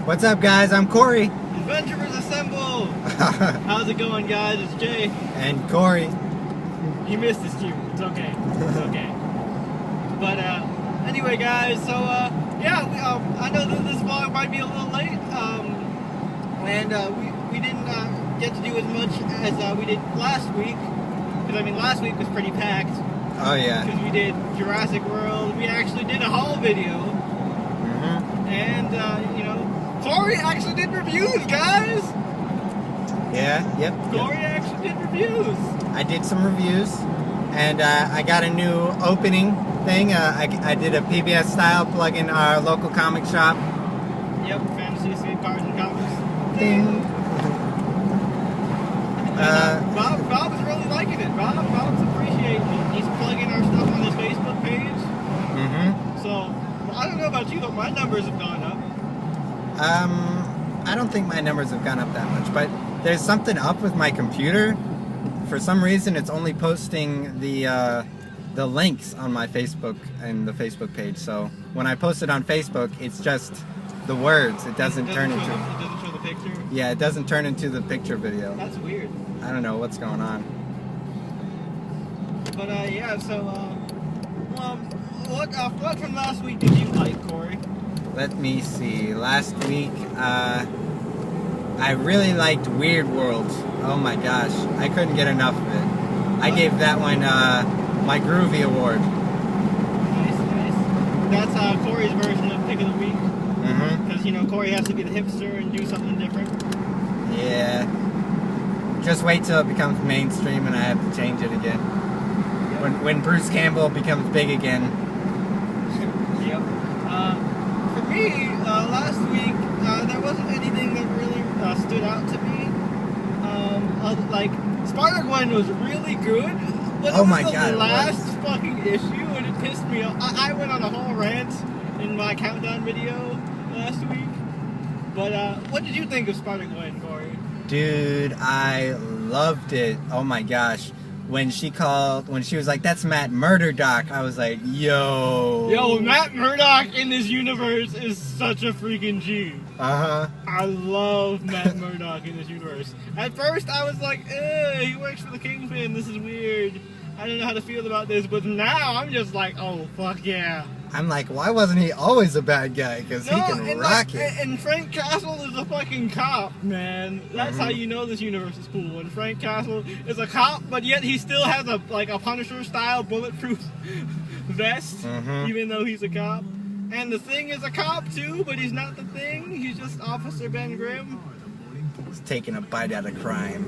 What's up, guys? I'm Corey. Adventurers assemble! How's it going, guys? It's Jay. And Corey. He missed his cue. It's okay. It's okay. But anyway, guys. So yeah, I know that this vlog might be a little late, and we didn't get to do as much as we did last week. Because I mean, last week was pretty packed. Oh yeah. Because we did Jurassic World. We actually did a haul video. And you know, Corey actually did reviews, guys. Yeah. Yep. Corey actually did reviews. I did some reviews, and I got a new opening thing. I did a PBS style plug in our local comic shop. Yep, Fantasy Escape Cards and Comics. Ding. Bob's really liking it. Bob's appreciating it. He's plugging our stuff on his Facebook page. So, I don't know about you, but my numbers have gone up. I don't think my numbers have gone up that much, but there's something up with my computer. For some reason, it's only posting the links on my Facebook and the Facebook page. So when I post it on Facebook, it's just the words. It doesn't turn into. It doesn't show the picture. Yeah, it doesn't turn into the picture video. That's weird. I don't know what's going on. But yeah, so what from last week did you like, Corey? Let me see. Last week, I really liked Weird World. Oh my gosh, I couldn't get enough of it. I gave that one my Groovy Award. Nice. That's Corey's version of Pick of the Week. Because, you know, Corey has to be the hipster and do something different. Yeah. Just wait till it becomes mainstream and I have to change it again. Yep. When Bruce Campbell becomes big again. Yep. For me, last week, there wasn't anything that really stood out to me. Like, Spider-Gwen was really good, but oh it my was God, the last fucking issue, and it pissed me off. I went on a whole rant in my countdown video last week. But what did you think of Spider-Gwen, Corey? Dude, I loved it. Oh my gosh. When she was like, that's Matt Murdock, I was like, yo. Yo, Matt Murdock in this universe is such a freaking G. I love Matt Murdock in this universe. At first, I was like, he works for the Kingpin, this is weird. I don't know how to feel about this, but now I'm just like, oh, fuck yeah. I'm like, why wasn't he always a bad guy? Because he can rock it. And Frank Castle is a fucking cop, man. That's how you know this universe is cool. And Frank Castle is a cop, but yet he still has a Punisher-style bulletproof vest, even though he's a cop. And the Thing is a cop too, but he's not the Thing. He's just Officer Ben Grimm. He's taking a bite out of crime.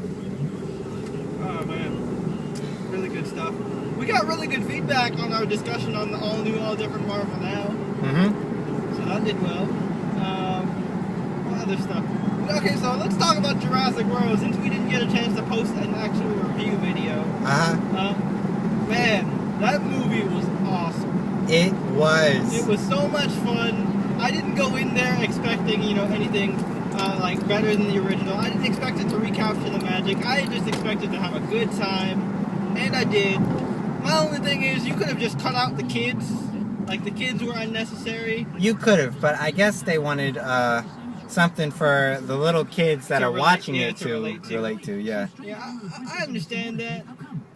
Oh man, really good stuff. We got really good feedback on our discussion on the all-new, all-different Marvel Now. So that did well. What other stuff? Okay, so let's talk about Jurassic World, since we didn't get a chance to post an actual review video. Man, that movie was awesome. It was. It was so much fun. I didn't go in there expecting, you know, anything like better than the original. I didn't expect it to recapture the magic. I just expected to have a good time, and I did. My only thing is, you could have just cut out the kids. Like, the kids were unnecessary. You could have, but I guess they wanted something for the little kids that are watching it to relate to. Yeah. Yeah, I understand that.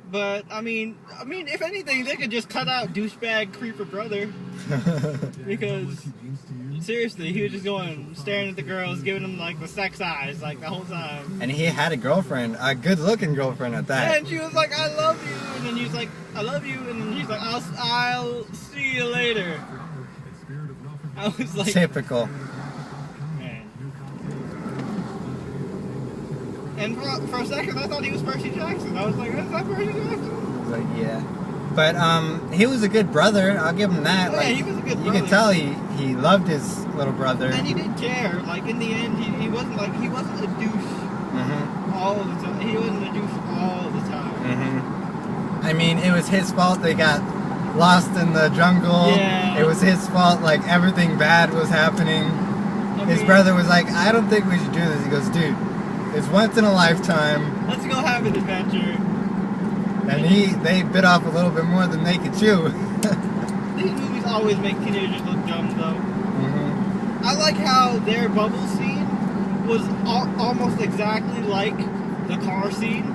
But, I mean, if anything, they could just cut out douchebag creeper brother. Because, seriously, he was just going, staring at the girls, giving them, like, the sex eyes, like, the whole time. And he had a girlfriend, a good-looking girlfriend at that. Yeah, and she was like, I love you. And then he's like, I love you. And then he's like, I'll see you later. I was like... Typical. Man. And for a second, I thought he was Percy Jackson. I was like, is that Percy Jackson? I was like, yeah. But, he was a good brother, I'll give him that. Oh, like, yeah, he was a good brother. You could tell he loved his little brother. And he didn't care. Like, in the end, he wasn't a douche all the time. He wasn't a douche all the time. I mean, it was his fault they got lost in the jungle. Yeah. It was his fault, like, everything bad was happening. His brother was like, I don't think we should do this. He goes, dude, it's once in a lifetime. Let's go have an adventure. And they bit off a little bit more than they could chew. These movies always make teenagers look dumb, though. I like how their bubble scene was almost exactly like the car scene.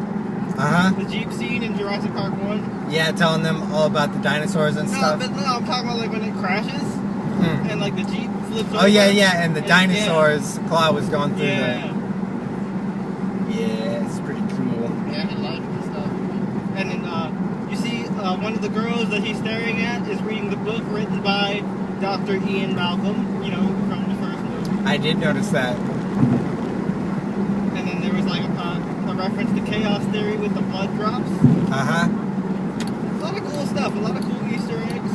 The Jeep scene in Jurassic Park 1. Yeah, telling them all about the dinosaurs and stuff. But no, I'm talking about like when it crashes and like the Jeep flips over. Oh yeah, and the dinosaurs' claw was going through the... Yeah, it's pretty cool. Yeah, I like this stuff. And then you see one of the girls that he's staring at is reading the book written by Dr. Ian Malcolm, you know, from the first movie. I did notice that. And then there was like a reference to chaos theory with the blood drops. A lot of cool stuff, a lot of cool Easter eggs.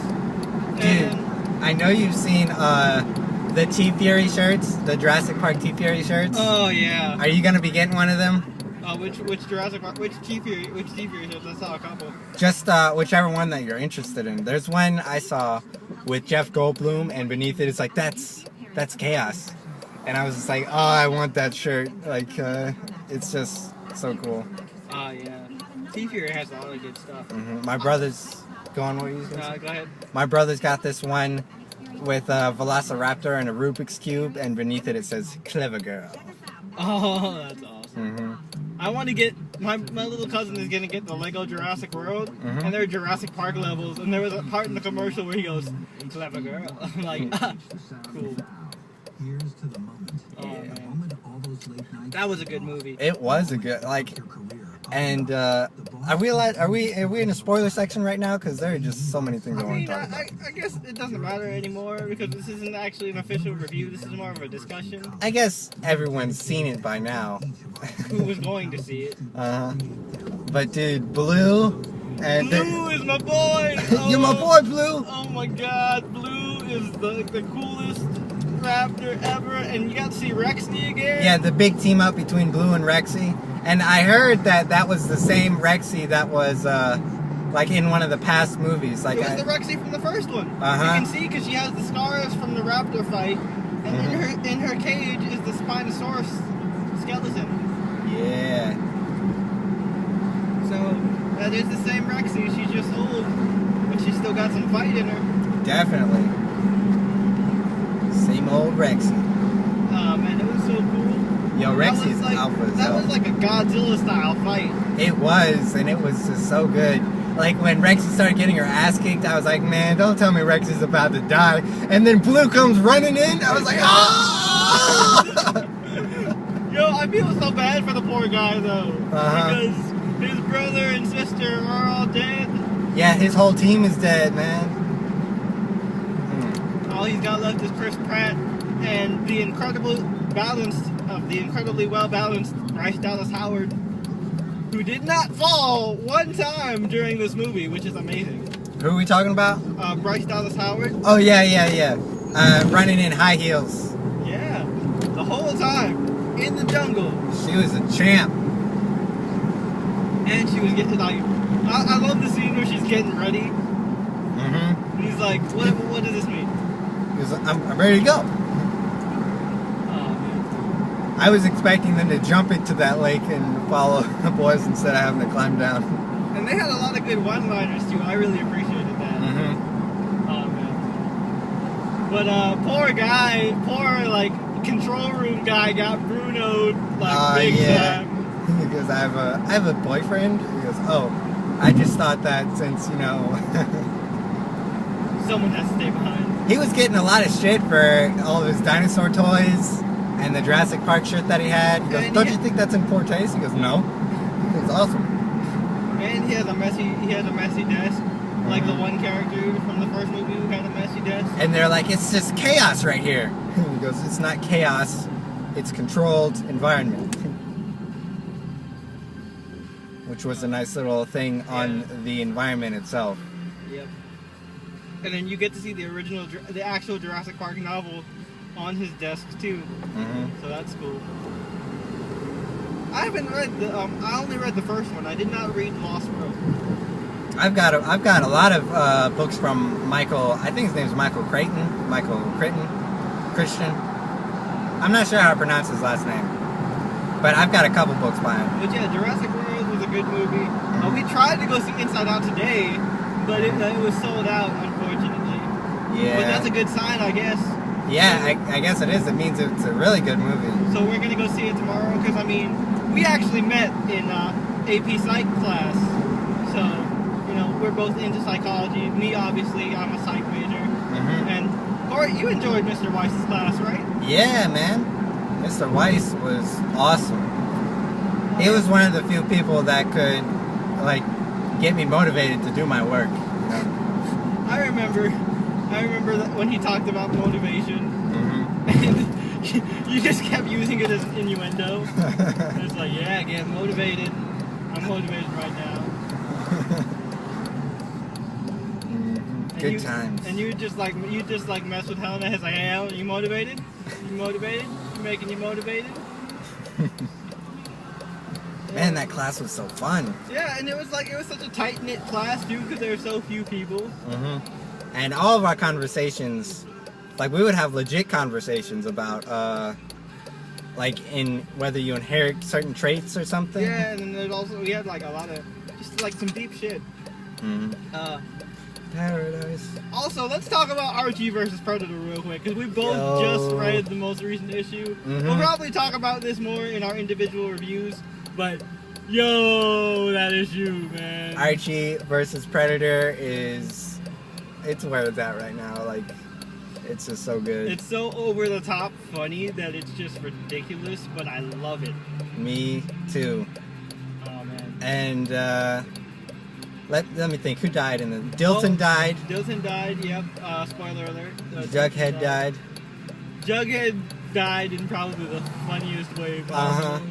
Dude, I know you've seen the T-Theory shirts, the Jurassic Park T-Theory shirts. Oh yeah. Are you gonna be getting one of them? Which Jurassic Park, which T-Theory shirts? I saw a couple. Just whichever one that you're interested in. There's one I saw with Jeff Goldblum, and beneath it it's like, that's chaos. And I was just like, oh, I want that shirt. Like, it's just so cool. Oh yeah. T-Theory has a lot of good stuff. My brother's going. What are you gonna say? Go ahead. My brother's got this one with a Velociraptor and a Rubik's Cube, and beneath it says "Clever Girl." Oh, that's awesome. I want to get my little cousin is gonna get the Lego Jurassic World, and there are Jurassic Park levels, and there was a part in the commercial where he goes, "Clever girl." I'm like, cool. Here's to the moment. Oh, man. The moment all those late nights. That was a good movie. It was a good and are we in a spoiler section right now? Because there are just so many things I want to talk about. I guess it doesn't matter anymore because this isn't actually an official review. This is more of a discussion. I guess everyone's seen it by now. Who was going to see it? But dude, Blue and Blue is my boy. You're my boy, Blue. Oh my God, Blue is the coolest raptor ever, and you got to see Rexy again. Yeah, the big team up between Blue and Rexy. And I heard that was the same Rexy that was like in one of the past movies. Like it was the Rexy from the first one. You can see because she has the scars from the raptor fight, and in her cage is the Spinosaurus skeleton. Yeah. So that is the same Rexy. She's just old, but she's still got some fight in her. Definitely. Same old Rexy. Man, it was so cool. Yo, Rexy's alpha. That was like a Godzilla style fight. It was, and it was just so good. Like when Rexy started getting her ass kicked, I was like, man, don't tell me Rexy's about to die. And then Blue comes running in. I was like, ah! Yo, I feel so bad for the poor guy though, because his brother and sister are all dead. Yeah, his whole team is dead, man. All he's got left is Chris Pratt and the incredibly well balanced Bryce Dallas Howard, who did not fall one time during this movie, which is amazing. Who are we talking about? Bryce Dallas Howard. Oh yeah. Running in high heels. Yeah, the whole time in the jungle. She was a champ. And she was getting like, I love the scene where she's getting ready. And he's like, what does this mean? He was like, I'm ready to go. I was expecting them to jump into that lake and follow the boys instead of having to climb down. And they had a lot of good one-liners too. I really appreciated that. Oh man. But poor like control room guy got Bruno'd like big time. He goes, I have a boyfriend. He goes, oh, I just thought that since someone has to stay behind. He was getting a lot of shit for all of his dinosaur toys. And the Jurassic Park shirt that he had. He goes, don't you think that's in poor taste? He goes, no. It was awesome. And he has a messy desk. Like the one character from the first movie who had a messy desk. And they're like, it's just chaos right here. He goes, it's not chaos. It's controlled environment. Which was a nice little thing on the environment itself. Yep. And then you get to see the actual Jurassic Park novel on his desk too, so that's cool. I haven't read I only read the first one. I did not read Lost World. I've got a lot of books from Michael. I think his name's Christian. I'm not sure how to pronounce his last name, but I've got a couple books by him. But yeah, Jurassic World was a good movie. We tried to go see Inside Out today, but it was sold out, unfortunately. Yeah. But that's a good sign, I guess. Yeah, I guess it is. It means it's a really good movie. So we're gonna go see it tomorrow because I mean, we actually met in AP Psych class. So we're both into psychology. Me, obviously, I'm a psych major. And Corey, you enjoyed Mr. Weiss's class, right? Yeah, man. Mr. Weiss was awesome. He was one of the few people that could like get me motivated to do my work. I remember that when he talked about motivation, and you just kept using it as an innuendo. It's like, yeah, get motivated. I'm motivated right now. Good times. And you just like mess with Helena. It's like, hey, Helen, you motivated? You motivated? You making you motivated? Man, that class was so fun. Yeah, and it was such a tight knit class too, because there were so few people. And all of our conversations, like we would have legit conversations about, like in whether you inherit certain traits or something. Yeah, and then there's also we had like a lot of just like some deep shit. Paradise. Also, let's talk about Archie versus Predator real quick, because we both just read the most recent issue. We'll probably talk about this more in our individual reviews, but yo, that issue, man. Archie versus Predator it's where it's at right now. Like, it's just so good. It's so over the top funny that it's just ridiculous, but I love it. Me too. Oh man. And let me think. Who died in the? Dilton died. Dilton died. Yep. Spoiler alert. Jughead died. Jughead died in probably the funniest way possible.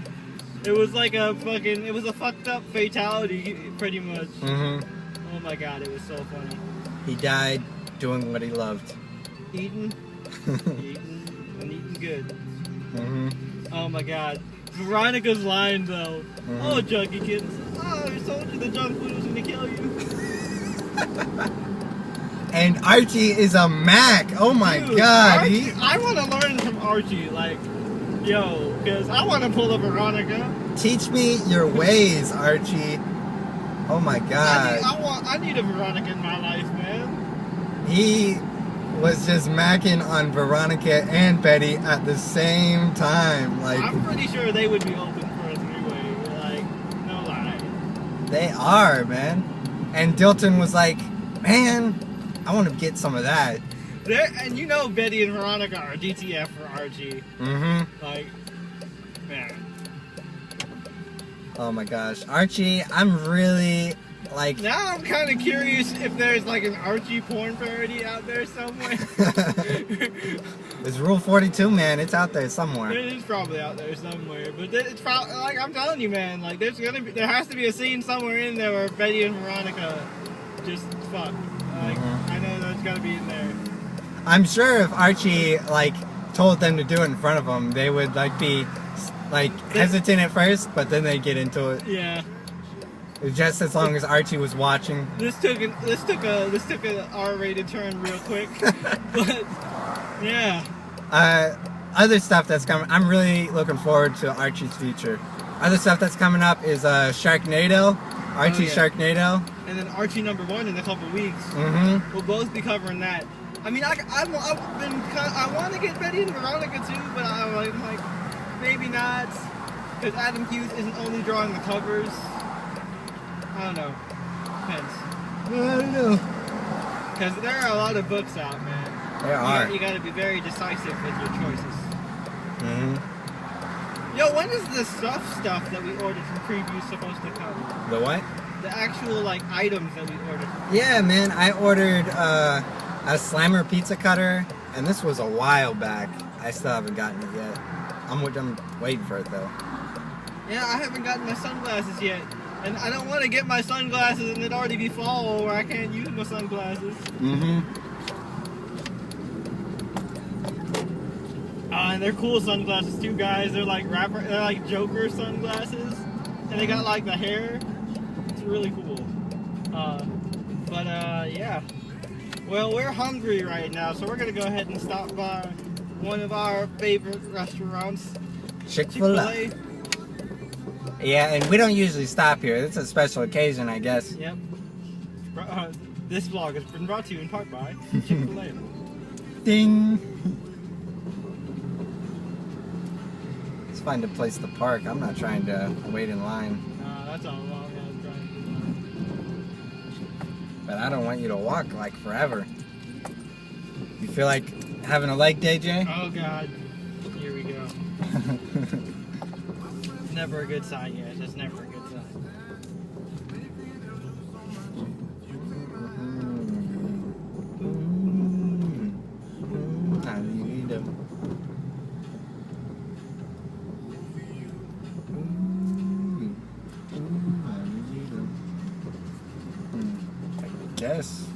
It was like a fucked up fatality, pretty much. Oh my god, it was so funny. He died doing what he loved. Eating good. Oh my god. Veronica's line though. Oh, Juggykins. Oh, I told you the junk food was gonna kill you. And Archie is a Mac. Oh my god. Archie, I want to learn from Archie. Like, yo, because I want to pull a Veronica. Teach me your ways, Archie. Oh my god. I need a Veronica in my life, man. He was just macking on Veronica and Betty at the same time. Like, I'm pretty sure they would be open for a three-way. Like, no lie. They are, man. And Dilton was like, man, I want to get some of that. And you know Betty and Veronica are DTF for Archie. Like, man. Oh my gosh. Archie, I'm really, like... Now I'm kind of curious if there's like an Archie porn parody out there somewhere. It's Rule 42, man. It's out there somewhere. It is probably out there somewhere. But it's probably, like, I'm telling you, man, like, there has to be a scene somewhere in there where Betty and Veronica just fuck. Like, I know that's gotta be in there. I'm sure if Archie, like, told them to do it in front of them, they would, like, be, like, hesitant at first, but then they'd get into it. Yeah. Just as long as Archie was watching. This took a R-rated turn real quick. But, yeah. Other stuff that's coming, I'm really looking forward to Archie's future. Other stuff that's coming up is Sharknado, Archie Sharknado. And then Archie #1 in a couple weeks. We'll both be covering that. I mean, I want to get Betty and Veronica too, but I'm like, maybe not. Because Adam Hughes isn't only drawing the covers. I don't know. Depends. I don't know. Because there are a lot of books out, man. There are. You got to be very decisive with your choices. Yo, when is the stuff that we ordered from Preview supposed to come? The what? The actual, like, items that we ordered. Yeah, man. I ordered a Slammer pizza cutter, and this was a while back. I still haven't gotten it yet. I'm waiting for it, though. Yeah, I haven't gotten my sunglasses yet. And I don't want to get my sunglasses and it already be fall where I can't use my sunglasses. And they're cool sunglasses too, guys. They're like Joker sunglasses. And they got like the hair. It's really cool. Yeah. Well, we're hungry right now, so we're going to go ahead and stop by one of our favorite restaurants. Chick-fil-A. Yeah, and we don't usually stop here. It's a special occasion, I guess. Yep. This vlog has been brought to you in part by Chick-fil-A. Ding! find a place to park. I'm not trying to wait in line. That's a long ass drive. But I don't want you to walk like forever. You feel like having a leg day, Jay? Oh God, here we go. Never a good sign, guys. That's never a good sign. I need a... I guess.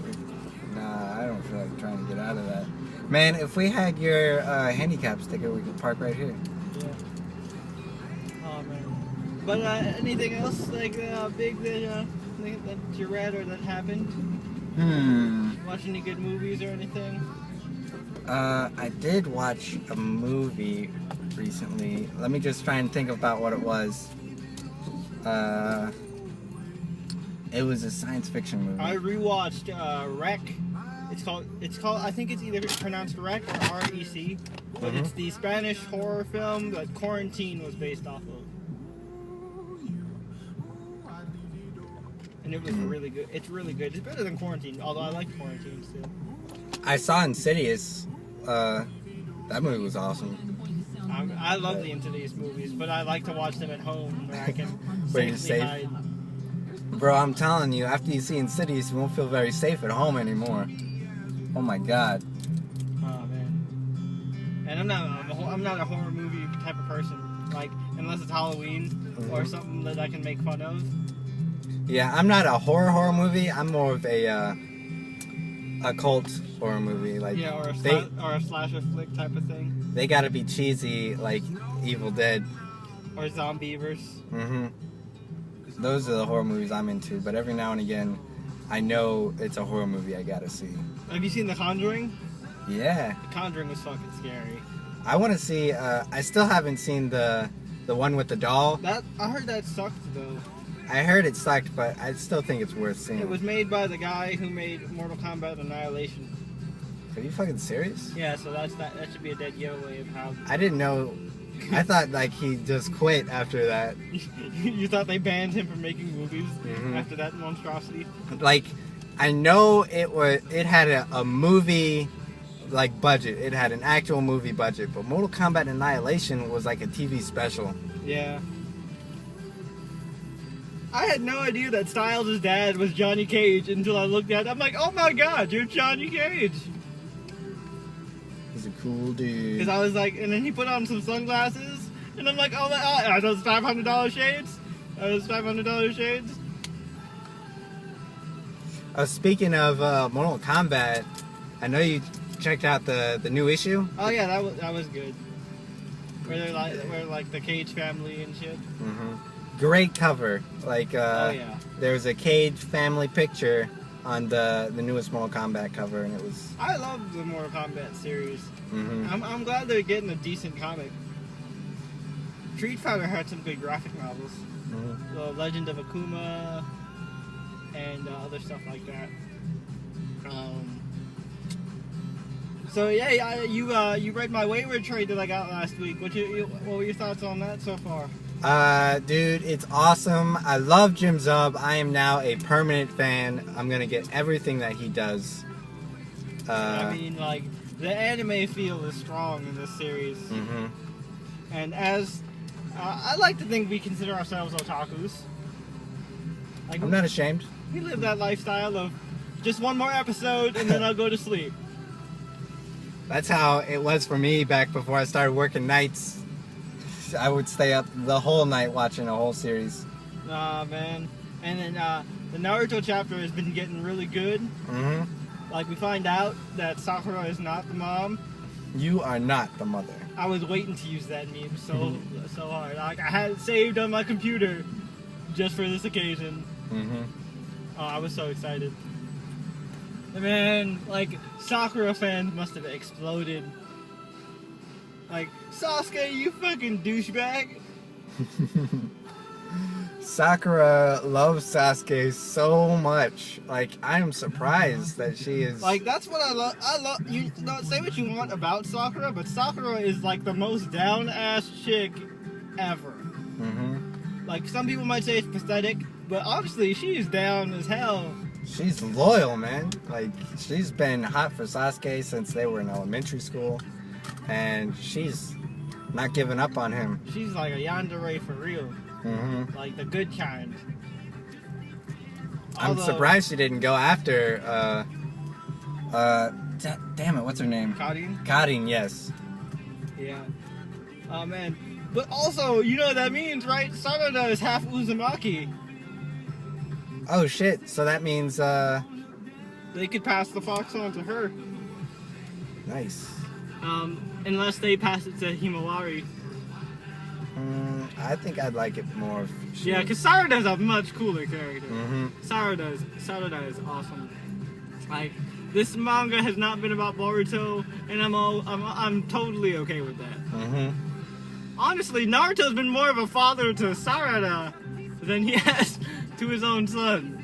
Nah, I don't feel like trying to get out of that. Man, if we had your handicap sticker, we could park right here. Yeah. Oh man. But anything else like big that you read or that happened? Watch any good movies or anything? I did watch a movie recently. Let me just try and think about what it was. It was a science fiction movie. I rewatched Rec. It's called. I think it's either pronounced Rec or REC, but it's the Spanish horror film that Quarantine was based off of. And it was really good. It's really good. It's better than Quarantine, although I like Quarantine still. I saw Insidious. That movie was awesome. I love the Insidious movies, but I like to watch them at home where I can Where you're safely safe. hide. Bro, I'm telling you, after you see Insidious, you won't feel very safe at home anymore. Oh my god. Oh man. And I'm not a horror movie type of person. Like unless it's Halloween or something that I can make fun of. Yeah, I'm not a horror movie. I'm more of a cult horror movie. Like Yeah, or a slasher flick type of thing. they gotta be cheesy, like Evil Dead. Or Zombieverse. Those are the horror movies I'm into. But every now and again, I know it's a horror movie I gotta see. Have you seen The Conjuring? Yeah, The Conjuring was fucking scary. I want to see. I still haven't seen the one with the doll. I heard that sucked though. I heard it sucked, but I still think it's worth seeing. It was made by the guy who made Mortal Kombat Annihilation. Are you fucking serious? Yeah, so that should be a dead giveaway of how. I didn't know. I thought like he just quit after that. You thought they banned him from making movies after that monstrosity? Like, I know it had a movie like budget. It had an actual movie budget, but Mortal Kombat Annihilation was like a TV special. Yeah. I had no idea that Styles' dad was Johnny Cage until I looked at it. I'm like, oh my god, you're Johnny Cage. He's a cool dude. Because I was like, and then he put on some sunglasses, and I'm like, oh my god, are those $500 shades? Are those $500 shades? Speaking of Mortal Kombat, I know you checked out the new issue. Oh yeah, that was good. Where like the Cage family and shit. Great cover. Like, Oh yeah. there's a Cage family picture on the newest Mortal Kombat cover, and it was. I love the Mortal Kombat series. Mhm. I'm glad they're getting a decent comic. Street Fighter had some good graphic novels. The Legend of Akuma and other stuff like that. So yeah, you read my Wayward trade that I got last week. What were your thoughts on that so far? Dude, it's awesome. I love Jim Zub. I am now a permanent fan. I'm gonna get everything that he does. I mean, like, the anime feel is strong in this series. And as I like to think we consider ourselves otakus. Like, I'm not ashamed. we live that lifestyle of just one more episode and then I'll go to sleep. That's how it was for me back before I started working nights. I would stay up the whole night watching a whole series. Nah, man. And then the Naruto chapter has been getting really good. Like, we find out that Sakura is not the mom. You are not the mother. I was waiting to use that meme so hard. Like, I had it saved on my computer just for this occasion. Oh, I was so excited. Man, like, Sakura fans must have exploded. Like, Sasuke, you fucking douchebag. Sakura loves Sasuke so much. Like, I'm surprised that she is. Like, that's what I love. You don't say what you want about Sakura, but Sakura is like the most down-ass chick ever. Mm-hmm. Like, some people might say it's pathetic, but honestly, she's down as hell. She's loyal, man. Like, she's been hot for Sasuke since they were in elementary school, and she's not giving up on him. She's like a yandere for real. Mm-hmm. Like the good kind. I'm surprised she didn't go after, damn it, what's her name? Karin? Karin, yes. Yeah. Oh, man. But also, you know what that means, right? Sarada is half Uzumaki. Oh, shit. So that means, They could pass the fox on to her. nice. Unless they pass it to Himawari. I think I'd like it more if she... Yeah, because Sarada's a much cooler character. Mm-hmm. Sarada is awesome. Like, this manga has not been about Boruto, and I'm totally okay with that. Mm-hmm. Honestly, Naruto's been more of a father to Sarada than he has to his own son.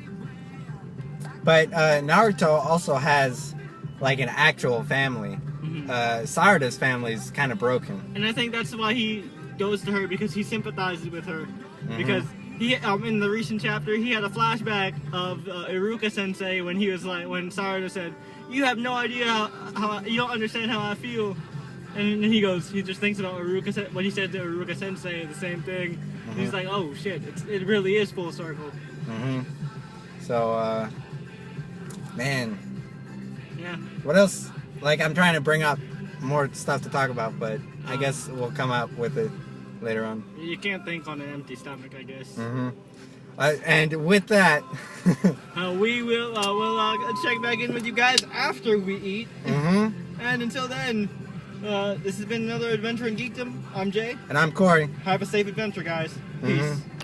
But Naruto also has, like, an actual family. Mm-hmm. Sarada's family is kind of broken. And I think that's why he goes to her, because he sympathizes with her. Mm-hmm. Because he, in the recent chapter, he had a flashback of Iruka Sensei when he was like, when Sarada said, "You have no idea how you don't understand how I feel." And then he just thinks about Iruka, what he said to Iruka Sensei, the same thing. Mm-hmm. And he's like, "Oh shit, it really is full circle." Mm-hmm. So, man, Yeah. what else? Like, I'm trying to bring up more stuff to talk about, but I guess we'll come up with it later on. You can't think on an empty stomach, I guess. Mm-hmm. And with that, We will we'll check back in with you guys after we eat. mm-hmm. And until then, this has been another adventure in Geekdom. I'm Jay. And I'm Corey. Have a safe adventure, guys. Peace. Mm-hmm.